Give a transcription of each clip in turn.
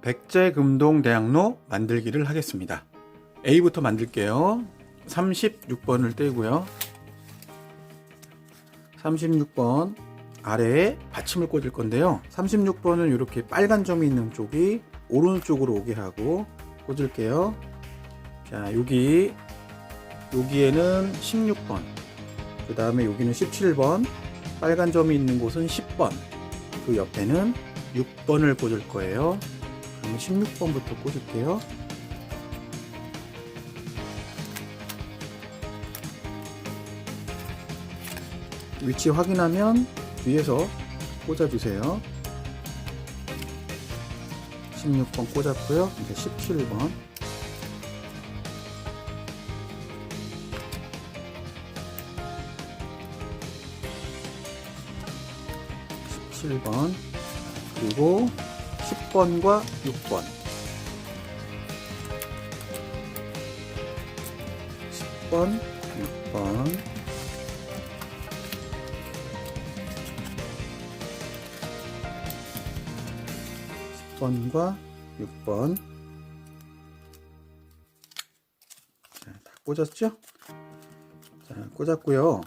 백제금동대학로 만들기를 하겠습니다. A부터 만들게요. 36번을 떼고요. 36번 아래에 받침을 꽂을 건데요. 36번은 이렇게 빨간 점이 있는 쪽이 오른쪽으로 오게 하고 꽂을게요. 자, 여기에는 16번, 그 다음에 여기는 17번, 빨간 점이 있는 곳은 10번, 그 옆에는 6번을 꽂을 거예요. 그러면 16번부터 꽂을게요. 위치 확인하면 뒤에서 꽂아주세요. 16번 꽂았고요. 이제 17번, 17번, 그리고 10번과 6번, 10번, 6번, 10번과 6번. 자, 다 꽂았죠? 자, 꽂았고요.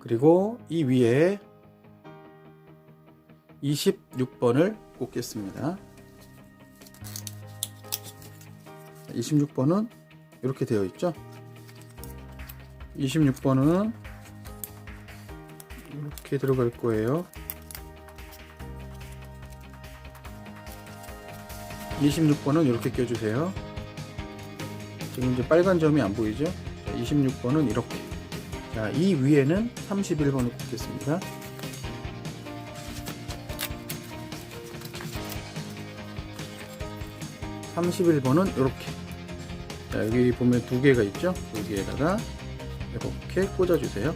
그리고 이 위에 26번을 꽂겠습니다. 26번은 이렇게 되어 있죠? 26번은 이렇게 들어갈 거예요. 26번은 이렇게 껴주세요. 지금 이제 빨간 점이 안 보이죠? 자, 26번은 이렇게. 자, 이 위에는 31번을 꽂겠습니다. (31번은) 이렇게. 자, 여기 보면 두 개가 있죠? 여기에다가 이렇게 꽂아주세요.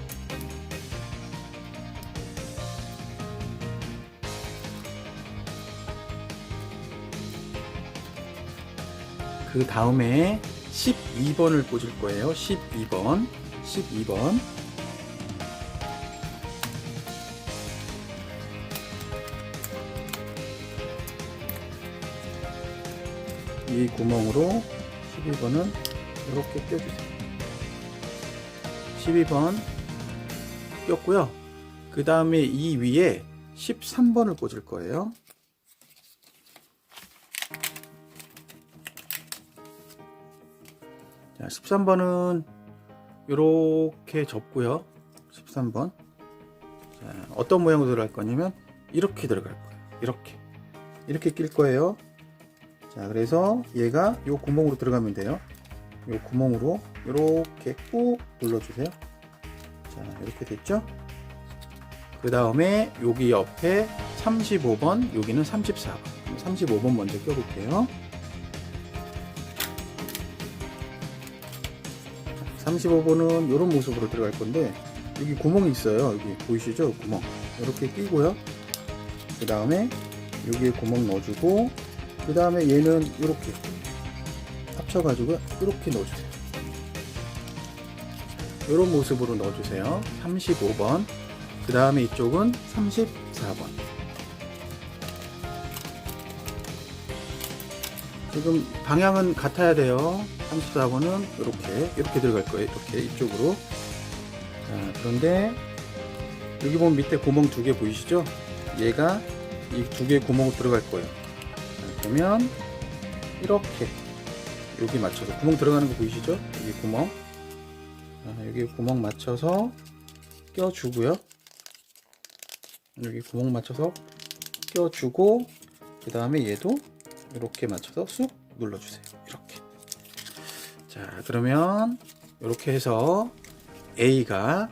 그 다음에 12번을 꽂을 거예요. 12번. 이 구멍으로 12번은 이렇게 껴주세요. 12번 꼈고요. 그 다음에 이 위에 13번을 꽂을 거예요. 자, 13번은 이렇게 접고요. 13번. 자, 어떤 모양으로 들어갈 거냐면 이렇게 들어갈 거예요. 이렇게 낄 거예요. 자, 그래서 얘가 요 구멍으로 들어가면 돼요. 요 구멍으로 이렇게 꾹 눌러주세요. 자, 이렇게 됐죠? 그 다음에 여기 옆에 35번, 여기는 34번. 35번 먼저 껴볼게요. 35번은 이런 모습으로 들어갈 건데, 여기 구멍이 있어요. 여기 보이시죠? 구멍. 이렇게 끼고요. 그 다음에 여기에 구멍 넣어주고, 그 다음에 얘는 이렇게 합쳐가지고 이렇게 넣어주세요. 이런 모습으로 넣어주세요. 35번. 그 다음에 이쪽은 34번. 지금 방향은 같아야 돼요. 34번은 이렇게 들어갈 거예요. 이렇게 이쪽으로. 자, 그런데 여기 보면 밑에 구멍 두 개 보이시죠? 얘가 이 두 개 구멍으로 들어갈 거예요. 자, 그러면 이렇게 여기 맞춰서 구멍 들어가는 거 보이시죠? 여기 구멍. 자, 여기 구멍 맞춰서 껴주고요. 여기 구멍 맞춰서 껴주고, 그 다음에 얘도 이렇게 맞춰서 쑥 눌러주세요. 이렇게. 자, 그러면 이렇게 해서 A가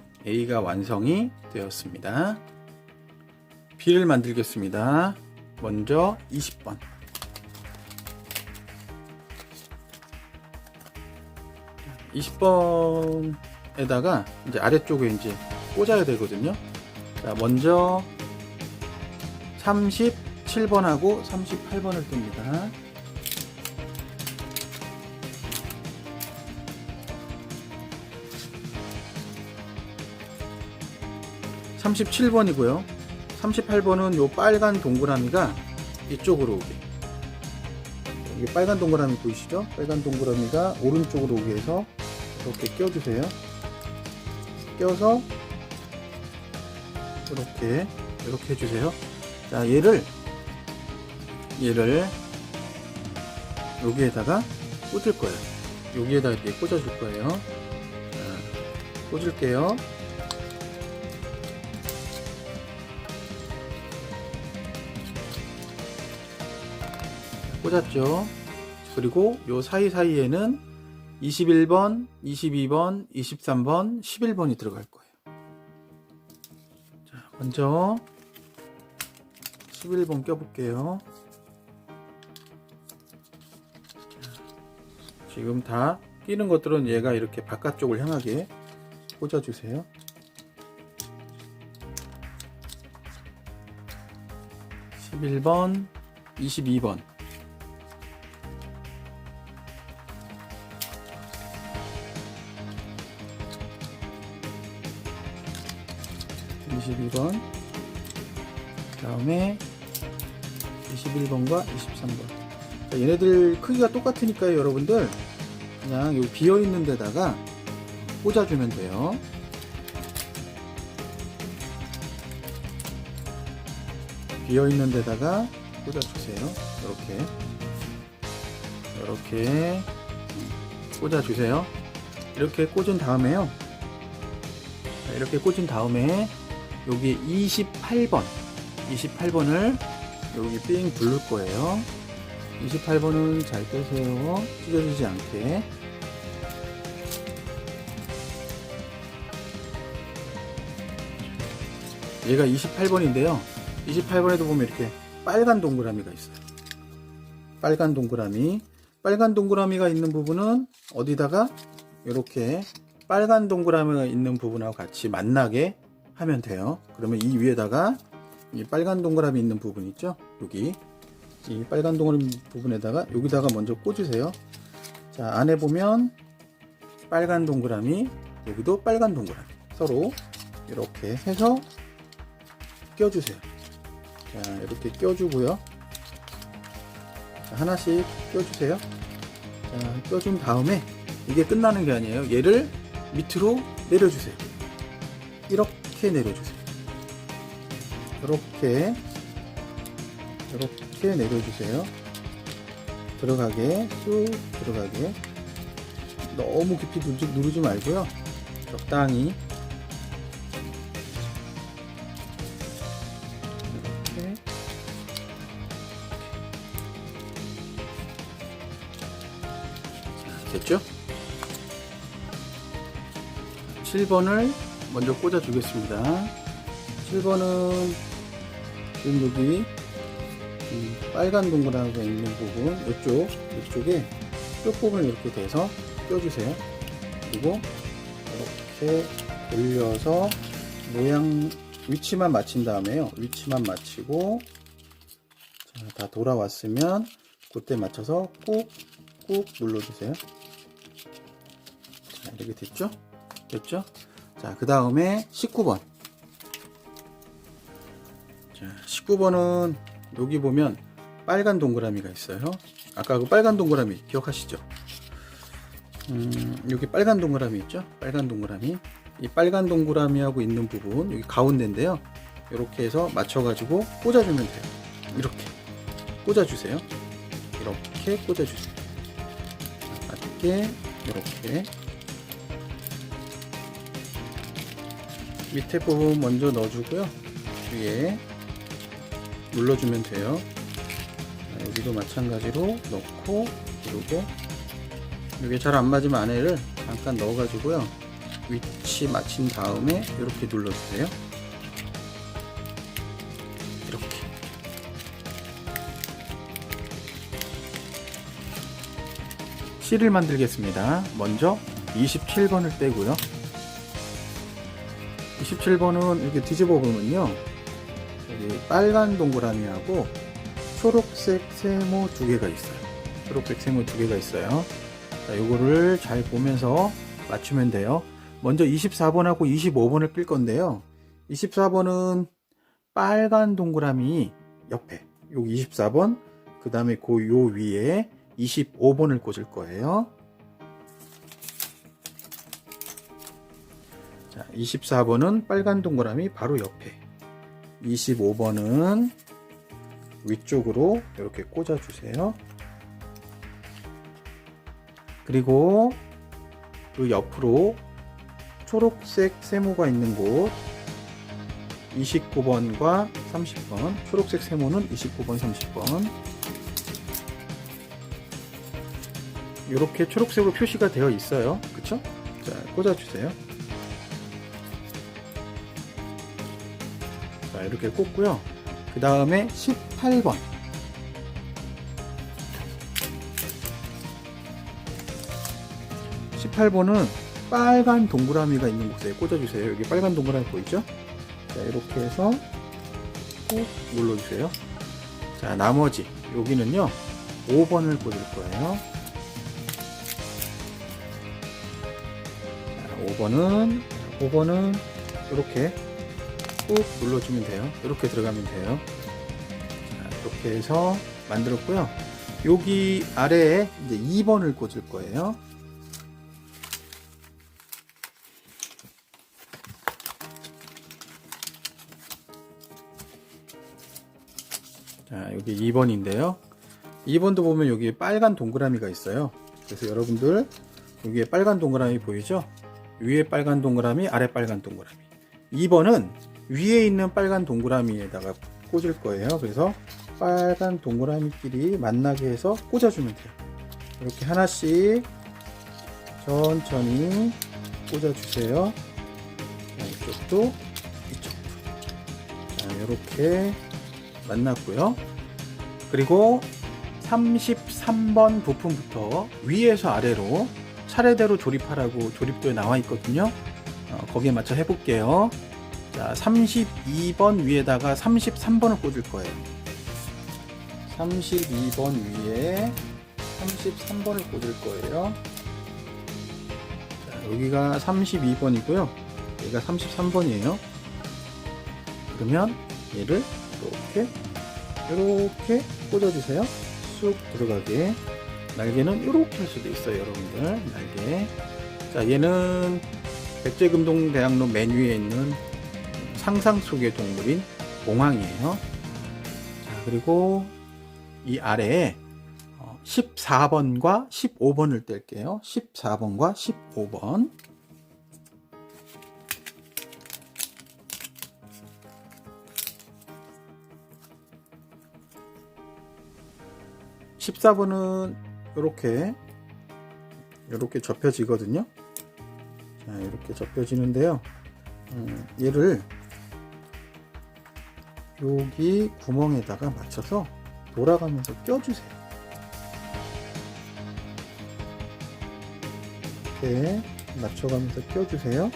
완성이 되었습니다. B를 만들겠습니다. 먼저 20번. 20번에다가 이제 아래쪽에 이제 꽂아야 되거든요. 자, 먼저 37번하고 38번을 뜹니다. 37번이고요. 38번은 요 빨간 동그라미가 이쪽으로 오게. 여기 빨간 동그라미 보이시죠? 빨간 동그라미가 오른쪽으로 오게 해서 이렇게 껴주세요. 껴서 이렇게 해주세요. 자, 얘를 여기에다가 꽂을 거예요. 여기에다 이렇게 꽂아줄 거예요. 자, 꽂을게요. 꽂았죠. 그리고 요 사이사이에는 21번, 22번, 23번, 11번이 들어갈 거예요. 자, 먼저 11번 껴볼게요. 지금 다 끼는 것들은 얘가 이렇게 바깥쪽을 향하게 꽂아주세요. 11번, 22번. 22번, 그 다음에 21번과 23번. 자, 얘네들 크기가 똑같으니까요, 여러분들. 그냥 여기 비어있는 데다가 꽂아주면 돼요. 비어있는 데다가 꽂아주세요. 이렇게 꽂아주세요. 이렇게 꽂은 다음에요. 이렇게 꽂은 다음에 여기 28번을 여기 삥 두를 거예요. 28번은 잘 빼세요. 찢어지지 않게. 얘가 28번인데요. 28번에도 보면 이렇게 빨간 동그라미가 있어요. 빨간 동그라미가 있는 부분은 어디다가 이렇게 빨간 동그라미가 있는 부분하고 같이 만나게 하면 돼요. 그러면 이 위에다가 이 빨간 동그라미 있는 부분 있죠? 여기 이 빨간 동그라미 부분에다가 여기다가 먼저 꽂으세요. 자, 안에 보면 빨간 동그라미, 여기도 빨간 동그라미 서로 이렇게 해서 껴주세요. 자, 이렇게 껴주고요. 자, 하나씩 껴주세요. 자, 껴준 다음에 이게 끝나는 게 아니에요. 얘를 밑으로 내려주세요. 이렇게 내려주세요. 이렇게 내려주세요. 들어가게, 쑥 들어가게. 너무 깊이 누르지 말고요. 적당히 이렇게. 자, 됐죠? 7번을 먼저 꽂아 주겠습니다. 7번은 지금 여기 빨간 동그라미가 있는 부분, 이쪽에 끝부분을 이렇게 대서 껴주세요. 그리고 이렇게 돌려서 모양 위치만 맞춘 다음에요. 위치만 맞추고, 자, 다 돌아왔으면 그때 맞춰서 꾹꾹 눌러주세요. 자, 이렇게 됐죠? 자, 그 다음에 19번. 자, 19번은 여기 보면 빨간 동그라미가 있어요. 아까 그 빨간 동그라미 기억하시죠? 여기 빨간 동그라미 있죠? 빨간 동그라미. 이 빨간 동그라미하고 있는 부분 여기 가운데인데요. 이렇게 해서 맞춰가지고 꽂아주면 돼요. 이렇게 꽂아주세요. 이렇게 꽂아주세요. 맞게 이렇게. 밑에 부분 먼저 넣어주고요. 위에 눌러주면 돼요. 여기도 마찬가지로 넣고, 그리고 이게 잘 안 맞으면 안에를 잠깐 넣어가지고요. 위치 맞춘 다음에 이렇게 눌러주세요. 이렇게. 실을 만들겠습니다. 먼저 27번을 떼고요. 27번은 이렇게 뒤집어 보면요. 여기 빨간 동그라미하고 초록색 세모 두 개가 있어요. 자, 요거를 잘 보면서 맞추면 돼요. 먼저 24번하고 25번을 끌 건데요. 24번은 빨간 동그라미 옆에 여기 24번, 그 다음에 요 위에 25번을 꽂을 거예요. 자, 24번은 빨간 동그라미 바로 옆에, 25번은 위쪽으로 이렇게 꽂아주세요. 그리고 그 옆으로 초록색 세모가 있는 곳 29번과 30번, 초록색 세모는 29번, 30번 이렇게 초록색으로 표시가 되어 있어요. 그쵸? 자, 꽂아주세요. 자, 이렇게 꽂고요. 그 다음에 18번. 18번은 빨간 동그라미가 있는 곳에 꽂아주세요. 여기 빨간 동그라미 보이죠? 자, 이렇게 해서 꾹 눌러주세요. 자, 나머지 여기는요 5번을 꽂을 거예요. 자, 5번은 이렇게 꾹 눌러주면 돼요. 이렇게 들어가면 돼요. 자, 이렇게 해서 만들었고요. 여기 아래에 이제 2번을 꽂을 거예요. 자, 여기 2번인데요. 2번도 보면 여기 빨간 동그라미가 있어요. 그래서 여러분들 여기에 빨간 동그라미 보이죠? 위에 빨간 동그라미, 아래 빨간 동그라미. 2번은 위에 있는 빨간 동그라미에다가 꽂을 거예요. 그래서 빨간 동그라미끼리 만나게 해서 꽂아주면 돼요. 이렇게 하나씩 천천히 꽂아주세요. 자, 이쪽도 이쪽도. 자, 이렇게 만났고요. 그리고 33번 부품부터 위에서 아래로 차례대로 조립하라고 조립도에 나와 있거든요. 거기에 맞춰 해볼게요. 자, 32번 위에다가 33번을 꽂을 거예요. 32번 위에 33번을 꽂을 거예요. 자, 여기가 32번이고요. 여기가 33번이에요. 그러면 얘를 이렇게 꽂아주세요. 쑥 들어가게. 날개는 이렇게 할 수도 있어요, 여러분들. 날개. 자, 얘는 백제금동대학로 맨 위에 있는 상상 속의 동물인 봉황이에요. 자, 그리고 이 아래에 14번과 15번을 뗄게요. 14번과 15번. 14번은 이렇게 접혀지거든요. 자, 이렇게 접혀지는데요. 얘를 여기 구멍에다가 맞춰서 돌아가면서 껴주세요. 이렇게 맞춰가면서 껴주세요.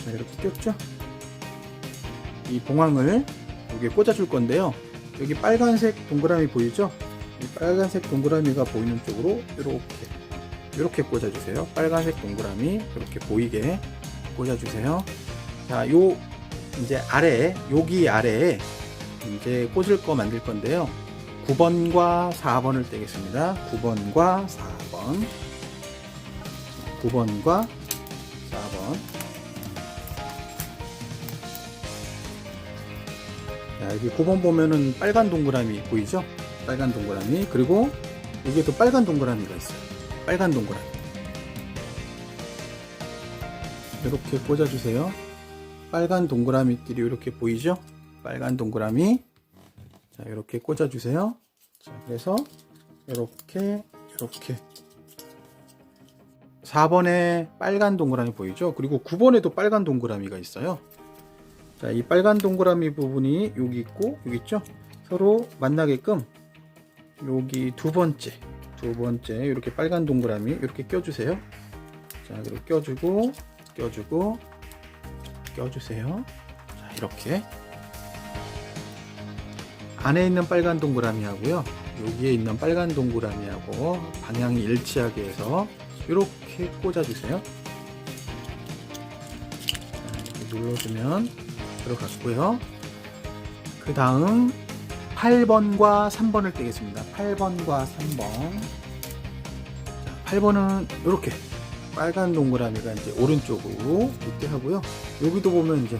자, 이렇게 꼈죠? 이 봉황을 여기에 꽂아줄 건데요. 여기 빨간색 동그라미 보이죠? 이 빨간색 동그라미가 보이는 쪽으로 이렇게 꽂아주세요. 빨간색 동그라미 이렇게 보이게 꽂아주세요. 자, 이제 여기 아래에 이제 꽂을 거 만들 건데요. 9번과 4번을 떼겠습니다. 9번과 4번. 9번과 4번. 자, 여기 9번 보면은 빨간 동그라미 보이죠? 빨간 동그라미. 그리고 여기에도 빨간 동그라미가 있어요. 빨간 동그라미. 이렇게 꽂아주세요. 빨간 동그라미끼리 이렇게 보이죠? 빨간 동그라미. 자, 이렇게 꽂아주세요. 자, 그래서 이렇게 4번에 빨간 동그라미 보이죠? 그리고 9번에도 빨간 동그라미가 있어요. 자, 이 빨간 동그라미 부분이 여기 있고 여기 있죠? 서로 만나게끔 여기 두 번째 이렇게 빨간 동그라미 이렇게 껴주세요. 자, 그리고 껴주고 껴주세요. 자, 이렇게 안에 있는 빨간 동그라미 하고요, 여기에 있는 빨간 동그라미 하고 방향이 일치하게 해서 이렇게 꽂아주세요. 자, 이렇게 눌러주면 들어갔고요. 그 다음 8번과 3번을 떼겠습니다. 8번과 3번. 8번은 이렇게 빨간 동그라미가 이제 오른쪽으로 이렇게 하고요. 여기도 보면 이제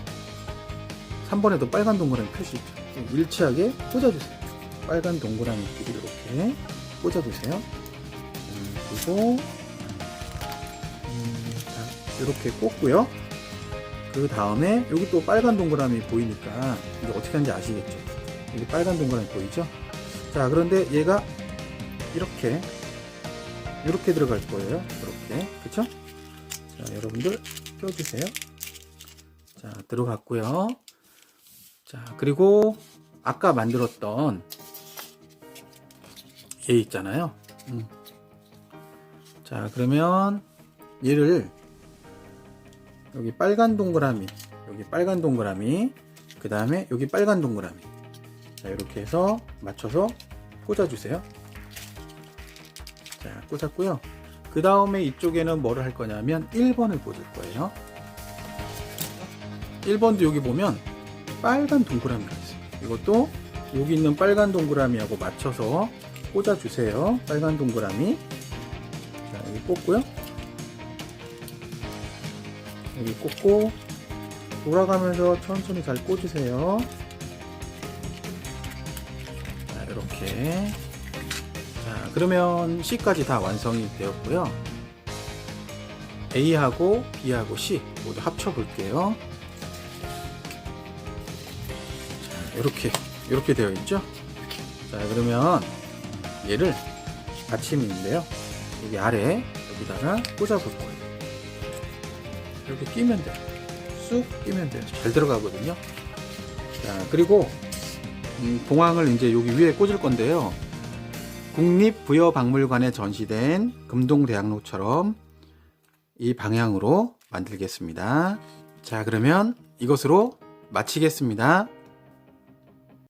3번에도 빨간 동그라미 표시 있죠. 일치하게 꽂아주세요. 빨간 동그라미끼리 이렇게 꽂아주세요. 그리고 이렇게 꽂고요. 그 다음에 여기 또 빨간 동그라미 보이니까 이제 어떻게 하는지 아시겠죠? 여기 빨간 동그라미 보이죠? 자, 그런데 얘가 이렇게 들어갈 거예요. 이렇게, 그쵸? 자, 여러분들 껴주세요. 자, 들어갔고요. 자, 그리고 아까 만들었던 얘 있잖아요. 자, 그러면 얘를 여기 빨간 동그라미, 그 다음에 여기 빨간 동그라미. 자, 이렇게 해서 맞춰서 꽂아주세요. 자, 꽂았고요. 그 다음에 이쪽에는 뭐를 할 거냐면 1번을 꽂을 거예요. 1번도 여기 보면 빨간 동그라미가 있어요. 이것도 여기 있는 빨간 동그라미하고 맞춰서 꽂아주세요. 빨간 동그라미. 자, 여기 꽂고요. 여기 꽂고 돌아가면서 천천히 잘 꽂으세요. 자, 이렇게. 자, 그러면 C까지 다 완성이 되었고요. A하고 B하고 C 모두 합쳐 볼게요. 자, 이렇게 되어 있죠. 자, 그러면 얘를 받침이 있는데요. 여기 아래 여기다가 꽂아 볼 거예요. 이렇게 끼면 돼요. 쑥 끼면 돼요. 잘 들어가거든요. 자, 그리고 봉황을 이제 여기 위에 꽂을 건데요. 국립부여박물관에 전시된 금동대학로처럼 이 방향으로 만들겠습니다. 자, 그러면 이것으로 마치겠습니다.